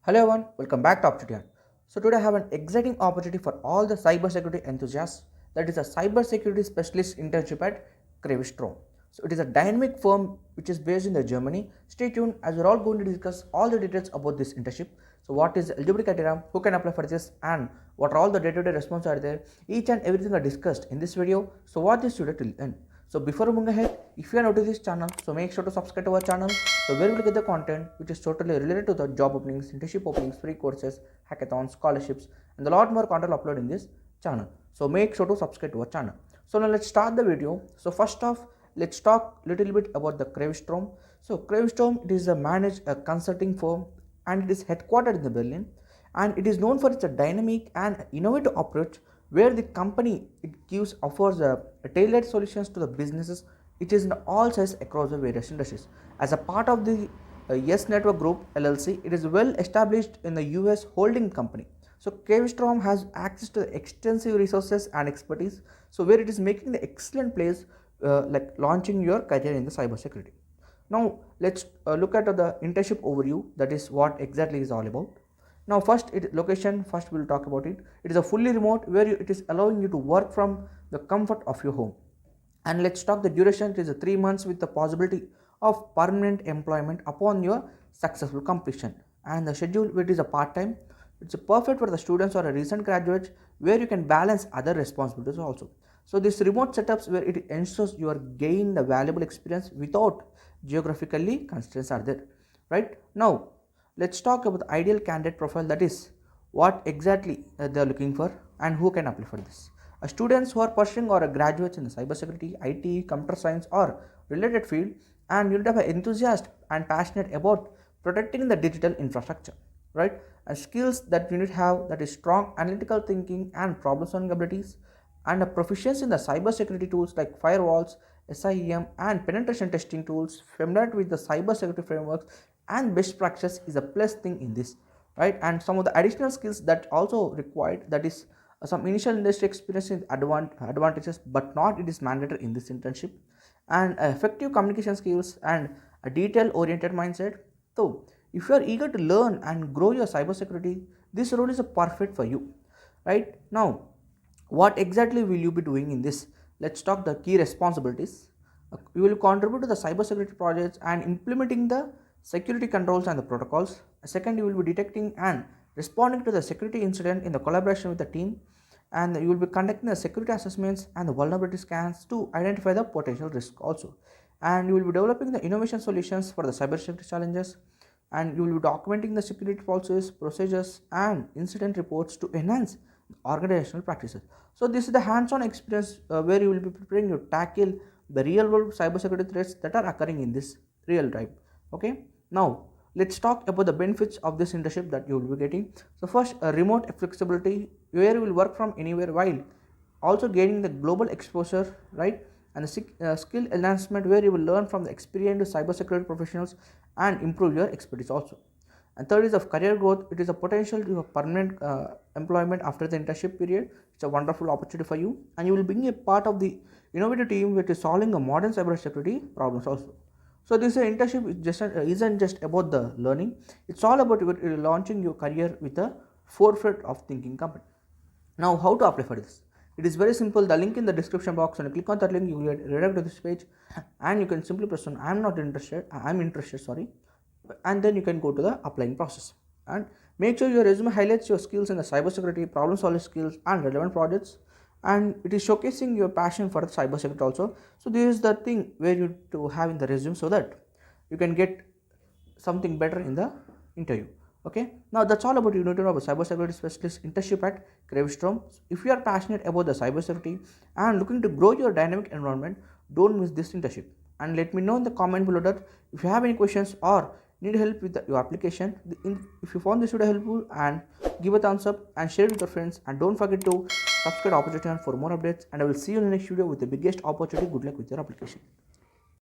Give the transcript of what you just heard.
Hello everyone, welcome back to Opportunity. So today I have an exciting opportunity for all the cybersecurity enthusiasts. That is a cybersecurity specialist internship at Kreativstorm. So it is a dynamic firm which is based in the Germany. Stay tuned as we're all going to discuss all the details about this internship. So what is the eligibility criteria, who can apply for this, and what are all the day-to-day responses are there. Each and everything are discussed in this video. So watch this video till end. So before moving ahead, if you are new to this channel, so make sure to subscribe to our channel. So where you will get the content which is totally related to the job openings, internship openings, free courses, hackathons, scholarships, and a lot more content uploaded in this channel. So make sure to subscribe to our channel. So now let's start the video. So first off, let's talk little bit about the Kreativstorm. So Kreativstorm, it is a managed consulting firm and it is headquartered in the Berlin, and it is known for its dynamic and innovative approach where the company offers tailored solutions to the businesses. It is in all sizes across the various industries. As a part of the Yes Network Group LLC, it is well established in the US holding company. So Kreativstorm has access to extensive resources and expertise, so where it is making the excellent place like launching your career in the cybersecurity. Now let's look at the internship overview, that is what exactly is all about. Now first location, first we'll talk about it. It is a fully remote where it is allowing you to work from the comfort of your home. And let's talk the duration. It is a 3 months with the possibility of permanent employment upon your successful completion. And the schedule, which is a part-time, it's perfect for the students or a recent graduates where you can balance other responsibilities also. So this remote setups where it ensures you are gain the valuable experience without geographically constraints are there. Right now, let's talk about the ideal candidate profile, that is what exactly they are looking for and who can apply for this. Students who are pursuing or graduates in the cybersecurity, IT, computer science or related field, and you need to have an enthusiast and passionate about protecting the digital infrastructure, right? And skills that you need to have, that is strong analytical thinking and problem solving abilities, and a proficiency in the cybersecurity tools like firewalls, SIEM and penetration testing tools, familiar with the cybersecurity frameworks and best practice is a plus thing in this, right? And some of the additional skills that also required, that is some initial industry experience is advantages, but not it is mandatory in this internship, and effective communication skills and a detail oriented mindset. So if you are eager to learn and grow your cybersecurity, this role is a perfect for you. Right now, what exactly will you be doing in this? Let's talk the key responsibilities. You will contribute to the cybersecurity projects and implementing the security controls and the protocols. Second, you will be detecting and responding to the security incident in the collaboration with the team, and you will be conducting the security assessments and the vulnerability scans to identify the potential risk also. And you will be developing the innovation solutions for the cybersecurity challenges, and you will be documenting the security policies, procedures and incident reports to enhance organizational practices. So this is the hands-on experience where you will be preparing to tackle the real-world cybersecurity threats that are occurring in this real time. Okay, now let's talk about the benefits of this internship that you will be getting. So first, a remote flexibility where you will work from anywhere while also gaining the global exposure, right? And the skill enhancement where you will learn from the experienced cybersecurity professionals and improve your expertise also. And third is of career growth. It is a potential to have permanent employment after the internship period. It's a wonderful opportunity for you, and you will being a part of the innovative team which is solving a modern cybersecurity problems also. So this internship is isn't just about the learning. It's all about launching your career with a forefront of thinking company. Now, how to apply for this? It is very simple. The link in the description box. When you click on that link, you will get redirected to this page, and you can simply press on "I'm not interested." I'm interested. Sorry, and then you can go to the applying process. And make sure your resume highlights your skills in the cybersecurity, problem solving skills, and relevant projects. And it is showcasing your passion for the cybersecurity also. So this is the thing where you to have in the resume so that you can get something better in the interview. Okay, now that's all about you need to know about cybersecurity specialist internship at Kreativstorm. If you are passionate about the cybersecurity and looking to grow your dynamic environment, don't miss this internship. And let me know in the comment below that if you have any questions or need help with your application. If you found this video helpful, and give a thumbs up and share it with your friends, and don't forget to subscribe to Opportunity for more updates. And I will see you in the next video with the biggest opportunity. Good luck with your application.